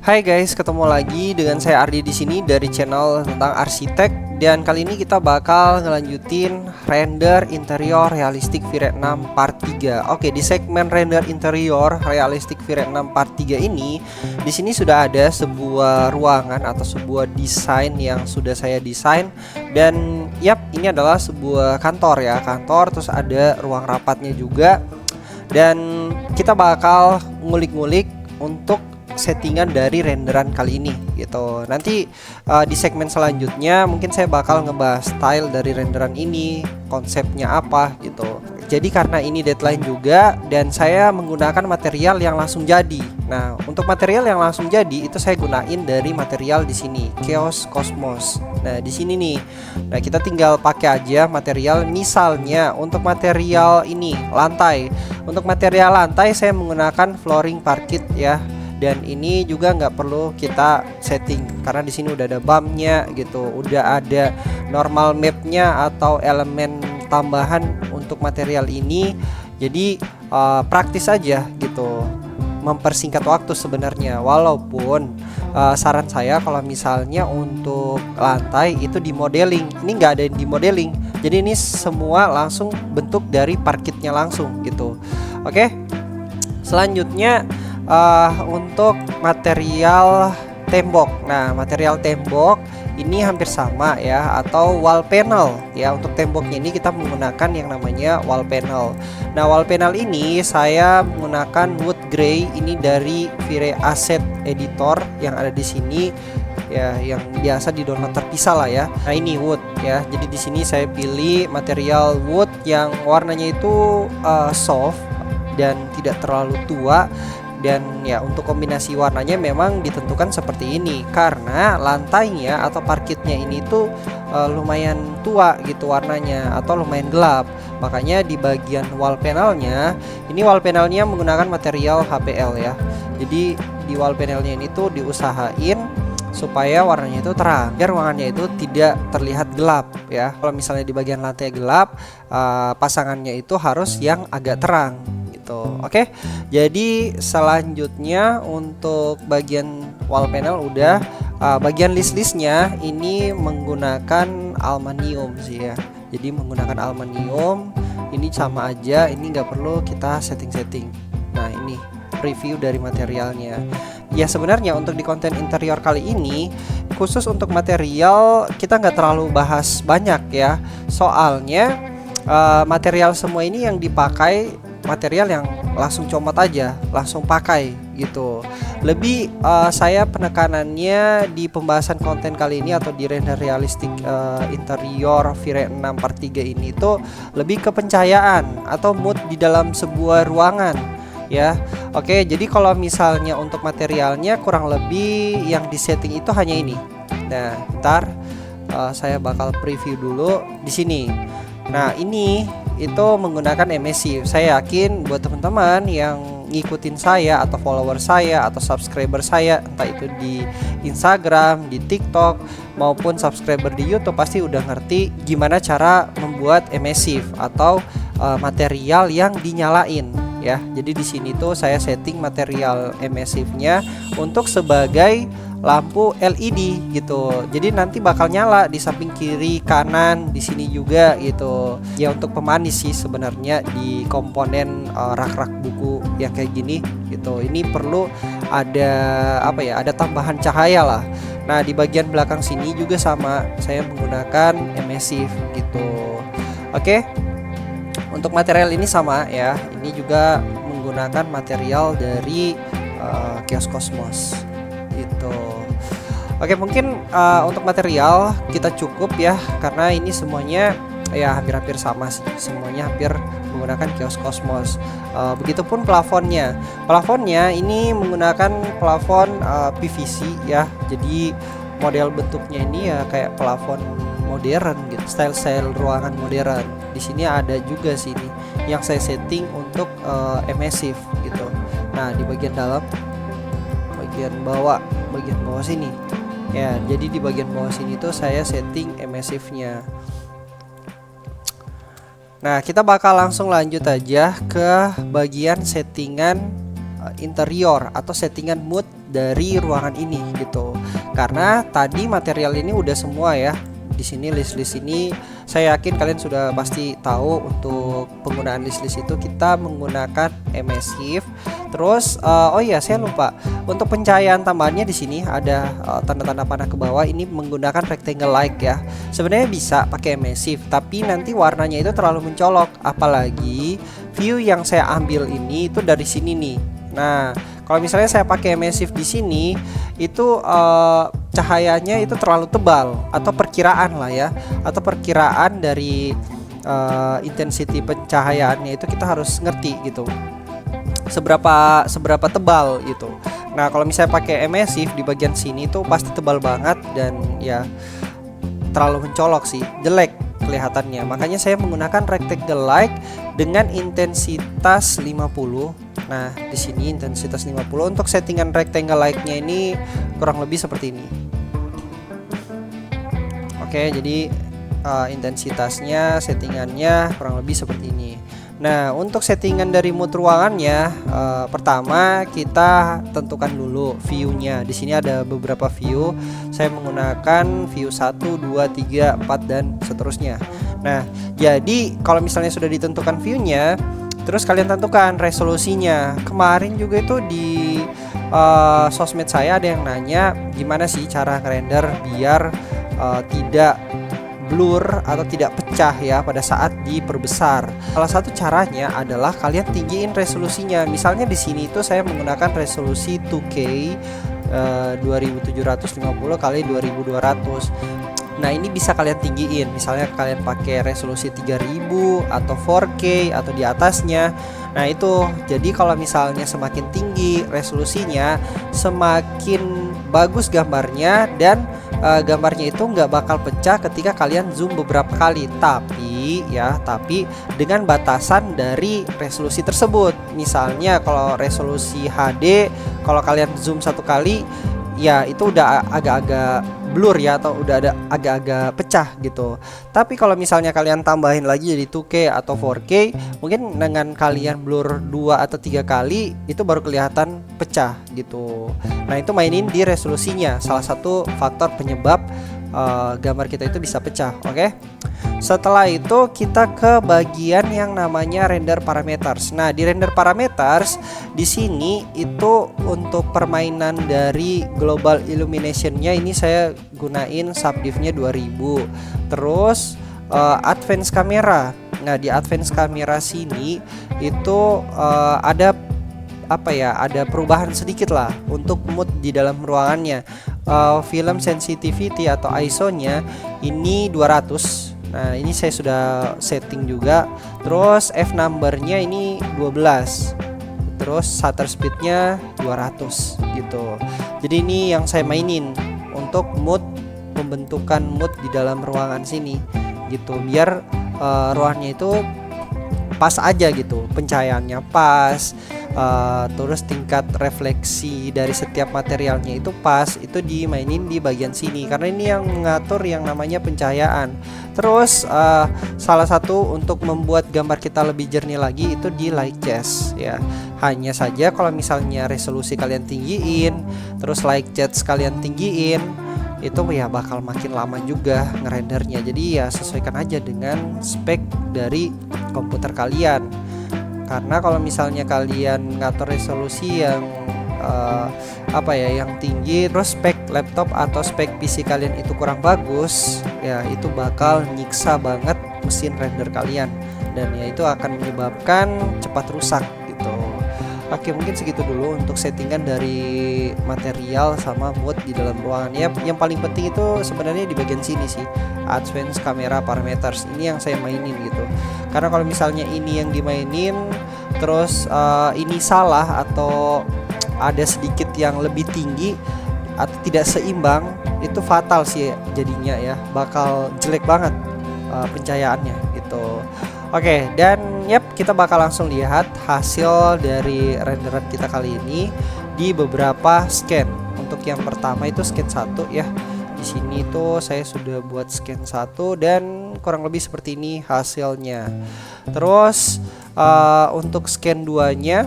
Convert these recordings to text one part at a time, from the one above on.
Hai guys, ketemu lagi dengan saya Ardi di sini dari channel tentang arsitek, dan kali ini kita bakal ngelanjutin render interior realistic V-Ray 6 part 3. Oke, di segmen render interior realistic V-Ray 6 part 3 ini, di sini sudah ada sebuah ruangan atau sebuah desain yang sudah saya desain, dan ini adalah sebuah kantor ya, kantor, terus ada ruang rapatnya juga. Dan kita bakal ngulik-ngulik untuk settingan dari renderan kali ini gitu. Nanti di segmen selanjutnya mungkin saya bakal ngebahas style dari renderan ini, konsepnya apa gitu. Jadi karena ini deadline juga dan saya menggunakan material yang langsung jadi. Nah, untuk material yang langsung jadi itu saya gunain dari material di sini, Chaos Cosmos. Nah, di sini nih. Nah, kita tinggal pakai aja material, misalnya untuk material ini lantai. Untuk material lantai saya menggunakan flooring parquet ya. Dan ini juga nggak perlu kita setting karena di sini udah ada bumpnya gitu, udah ada normal mapnya atau elemen tambahan untuk material ini. Jadi praktis aja gitu, mempersingkat waktu sebenarnya. Walaupun saran saya kalau misalnya untuk lantai itu di modeling, ini nggak ada di modeling. Jadi ini semua langsung bentuk dari parkitnya langsung gitu. Oke, selanjutnya untuk material tembok. Nah, material tembok ini hampir sama ya, atau wall panel ya. Untuk temboknya ini kita menggunakan yang namanya wall panel. Nah, wall panel ini saya menggunakan wood gray, ini dari V-Ray Asset Editor yang ada di sini ya, yang biasa di download terpisah lah ya. Nah, ini wood ya. Jadi di sini saya pilih material wood yang warnanya itu soft dan tidak terlalu tua. Dan ya, untuk kombinasi warnanya memang ditentukan seperti ini karena lantainya atau parkitnya ini tuh lumayan tua gitu warnanya, atau lumayan gelap. Makanya di bagian wall panelnya, ini wall panelnya menggunakan material HPL ya. Jadi di wall panelnya ini tuh diusahain supaya warnanya itu terang, biar ruangannya itu tidak terlihat gelap ya. Kalau misalnya di bagian lantai gelap, pasangannya itu harus yang agak terang. Oke, jadi selanjutnya untuk bagian wall panel udah. Bagian list-listnya ini menggunakan aluminium sih ya. Jadi menggunakan aluminium ini sama aja, ini nggak perlu kita setting-setting. Nah, ini review dari materialnya. Ya, sebenarnya untuk di konten interior kali ini khusus untuk material kita nggak terlalu bahas banyak ya. Soalnya material semua ini yang dipakai material yang langsung comot aja, langsung pakai gitu. Lebih saya penekanannya di pembahasan konten kali ini atau di render realistic interior V-Ray 6 part 3 ini itu lebih ke pencahayaan atau mood di dalam sebuah ruangan ya. Oke, jadi kalau misalnya untuk materialnya kurang lebih yang disetting itu hanya ini. Nah, ntar saya bakal preview dulu di sini. Nah, ini itu menggunakan emassive. Saya yakin buat teman-teman yang ngikutin saya atau follower saya atau subscriber saya, entah itu di Instagram, di TikTok maupun subscriber di YouTube, pasti udah ngerti gimana cara membuat emassive atau material yang dinyalain ya. Jadi di sini tuh saya setting material emassive-nya untuk sebagai lampu LED gitu. Jadi nanti bakal nyala di samping kiri, kanan, di sini juga gitu. Ya, untuk pemanis sih sebenarnya di komponen rak-rak buku yang kayak gini gitu. Ini perlu ada ada tambahan cahaya lah. Nah, di bagian belakang sini juga sama, saya menggunakan emassive gitu. Oke. Untuk material ini sama ya. Ini juga menggunakan material dari Chaos Cosmos gitu. Oke, mungkin untuk material kita cukup ya, karena ini semuanya ya hampir-hampir sama sih, semuanya hampir menggunakan Chaos Cosmos. Begitupun plafonnya. Plafonnya ini menggunakan plafon PVC ya. Jadi model bentuknya ini ya kayak plafon modern gitu, style ruangan modern. Di sini ada juga sini yang saya setting untuk emassive gitu. Nah, di bagian dalam, bagian bawah sini ya. Jadi di bagian bawah sini tuh saya setting emassive-nya. Nah, kita bakal langsung lanjut aja ke bagian settingan interior atau settingan mood dari ruangan ini gitu. Karena tadi material ini udah semua ya. Di sini list-list ini saya yakin kalian sudah pasti tahu untuk penggunaan list-list itu kita menggunakan emissive. Terus oh iya saya lupa, untuk pencahayaan tambahannya di sini ada tanda-tanda panah ke bawah, ini menggunakan rectangle light ya. Sebenarnya bisa pakai emissive, tapi nanti warnanya itu terlalu mencolok, apalagi view yang saya ambil ini itu dari sini nih. Nah, kalau misalnya saya pakai emissive di sini itu cahayanya itu terlalu tebal, atau perkiraan lah ya, atau perkiraan dari intensity pencahayaannya itu kita harus ngerti gitu, seberapa tebal gitu. Nah, kalau misalnya pakai emissive di bagian sini tuh pasti tebal banget dan ya terlalu mencolok sih, jelek kelihatannya. Makanya saya menggunakan rectangle light dengan intensitas 50. Nah, di sini intensitas 50. Untuk settingan rectangle light-nya ini kurang lebih seperti ini. Oke, jadi intensitasnya, settingannya kurang lebih seperti ini. Nah, untuk settingan dari mood ruangannya, pertama kita tentukan dulu view-nya. Di sini ada beberapa view. Saya menggunakan view 1, 2, 3, 4 dan seterusnya. Nah, jadi kalau misalnya sudah ditentukan view-nya, terus kalian tentukan resolusinya. Kemarin juga itu di sosmed saya ada yang nanya gimana sih cara ngerender biar tidak blur atau tidak pecah ya pada saat diperbesar. Salah satu caranya adalah kalian tinggiin resolusinya. Misalnya di sini itu saya menggunakan resolusi 2K 2750 kali 2200. Nah, ini bisa kalian tinggiin. Misalnya kalian pakai resolusi 3000 atau 4K atau di atasnya. Nah, itu jadi kalau misalnya semakin tinggi resolusinya, semakin bagus gambarnya, dan gambarnya itu nggak bakal pecah ketika kalian zoom beberapa kali. Tapi dengan batasan dari resolusi tersebut. Misalnya kalau resolusi HD, kalau kalian zoom satu kali ya itu udah agak-agak blur ya, atau udah ada agak-agak pecah gitu. Tapi kalau misalnya kalian tambahin lagi jadi 2K atau 4K, mungkin dengan kalian blur 2 atau 3 kali itu baru kelihatan pecah gitu. Nah, itu mainin di resolusinya, salah satu faktor penyebab gambar kita itu bisa pecah. Oke. Setelah itu kita ke bagian yang namanya render parameters. Nah, di render parameters di sini itu untuk permainan dari global illumination-nya ini saya gunain subdiv-nya 2000. Terus advance camera. Nah, di advance camera sini itu ada ada perubahan sedikit lah untuk mood di dalam ruangannya. Film sensitivity atau ISO-nya ini 200. Nah, ini saya sudah setting juga. Terus F number-nya ini 12. Terus shutter speed-nya 200 gitu. Jadi ini yang saya mainin untuk mood, pembentukan mood di dalam ruangan sini gitu. Biar ruangannya itu pas aja gitu, pencahayaannya pas, terus tingkat refleksi dari setiap materialnya itu pas, itu dimainin di bagian sini karena ini yang mengatur yang namanya pencahayaan. Terus salah satu untuk membuat gambar kita lebih jernih lagi itu di light chest ya. Hanya saja kalau misalnya resolusi kalian tinggiin, terus light chest kalian tinggiin, itu ya bakal makin lama juga ngerendernya. Jadi ya sesuaikan aja dengan spek dari komputer kalian. Karena kalau misalnya kalian ngatur resolusi yang yang tinggi, terus spek laptop atau spek PC kalian itu kurang bagus, ya itu bakal nyiksa banget mesin render kalian, dan ya itu akan menyebabkan cepat rusak gitu. Oke, mungkin segitu dulu untuk settingan dari material sama mood di dalam ruangan. Ya, yang paling penting itu sebenarnya di bagian sini sih, advance camera parameters. Ini yang saya mainin gitu. Karena kalau misalnya ini yang dimainin, terus ini salah atau ada sedikit yang lebih tinggi atau tidak seimbang, itu fatal sih jadinya ya. Bakal jelek banget pencahayaannya gitu. Oke, dan kita bakal langsung lihat hasil dari renderan kita kali ini di beberapa scan. Untuk yang pertama itu scan 1 ya. Di sini tuh saya sudah buat scan 1 dan kurang lebih seperti ini hasilnya. Terus untuk scan 2-nya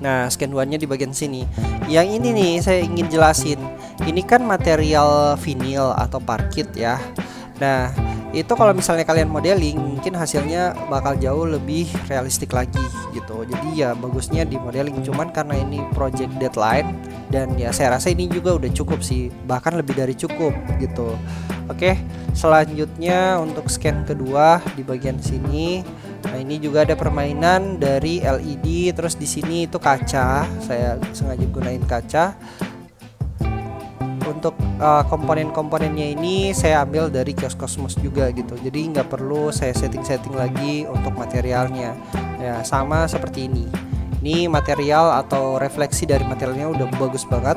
Nah, scan 2-nya di bagian sini. Yang ini nih saya ingin jelasin. Ini kan material vinil atau parkit ya. Nah, itu kalau misalnya kalian modeling mungkin hasilnya bakal jauh lebih realistik lagi gitu. Jadi ya bagusnya di modeling, cuman karena ini project deadline dan ya saya rasa ini juga udah cukup sih, bahkan lebih dari cukup gitu. Oke, selanjutnya untuk scan kedua di bagian sini. Nah, ini juga ada permainan dari LED, terus di sini itu kaca. Saya sengaja gunain kaca. Untuk komponen-komponennya ini saya ambil dari Kios Cosmos juga gitu. Jadi nggak perlu saya setting-setting lagi untuk materialnya. Ya, sama seperti ini. Ini material atau refleksi dari materialnya udah bagus banget.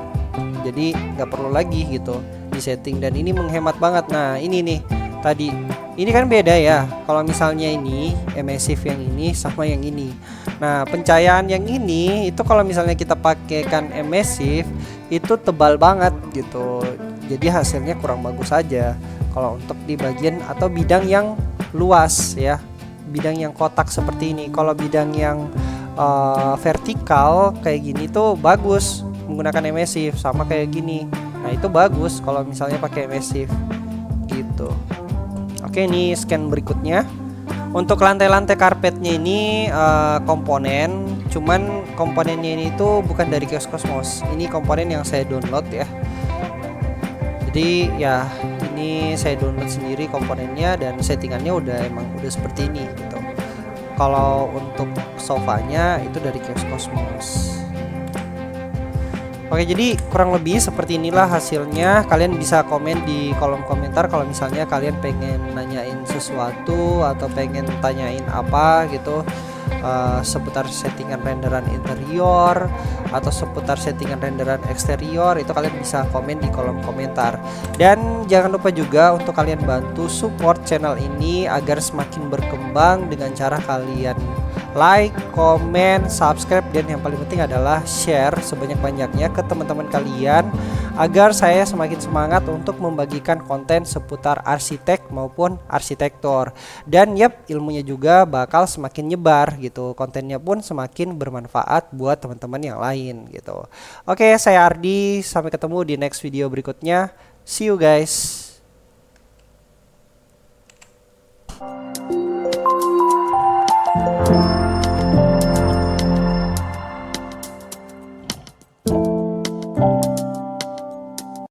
Jadi nggak perlu lagi gitu disetting, dan ini menghemat banget. Nah, ini nih tadi. Ini kan beda ya. Kalau misalnya ini emissive yang ini sama yang ini. Nah, pencahayaan yang ini itu kalau misalnya kita pakaikan emissive itu tebal banget gitu. Jadi hasilnya kurang bagus aja kalau untuk di bagian atau bidang yang luas ya. Bidang yang kotak seperti ini. Kalau bidang yang vertikal kayak gini tuh bagus menggunakan emissive, sama kayak gini. Nah, itu bagus kalau misalnya pakai emissive gitu. Oke, ini scan berikutnya. Untuk lantai-lantai karpetnya ini komponen, cuman komponennya ini tuh bukan dari Kios Cosmos. Ini komponen yang saya download ya. Jadi ya ini saya download sendiri komponennya, dan settingannya udah seperti ini gitu. Kalau untuk sofanya itu dari Kios Cosmos. Oke, jadi kurang lebih seperti inilah hasilnya. Kalian bisa komen di kolom komentar kalau misalnya kalian pengen nanyain sesuatu atau pengen tanyain apa gitu, seputar settingan renderan interior atau seputar settingan renderan eksterior, itu kalian bisa komen di kolom komentar. Dan jangan lupa juga untuk kalian bantu support channel ini agar semakin berkembang dengan cara kalian like, komen, subscribe, dan yang paling penting adalah share sebanyak-banyaknya ke teman-teman kalian agar saya semakin semangat untuk membagikan konten seputar arsitek maupun arsitektur. Dan ilmunya juga bakal semakin nyebar gitu. Kontennya pun semakin bermanfaat buat teman-teman yang lain gitu. Oke, saya Ardi, sampai ketemu di next video berikutnya. See you guys.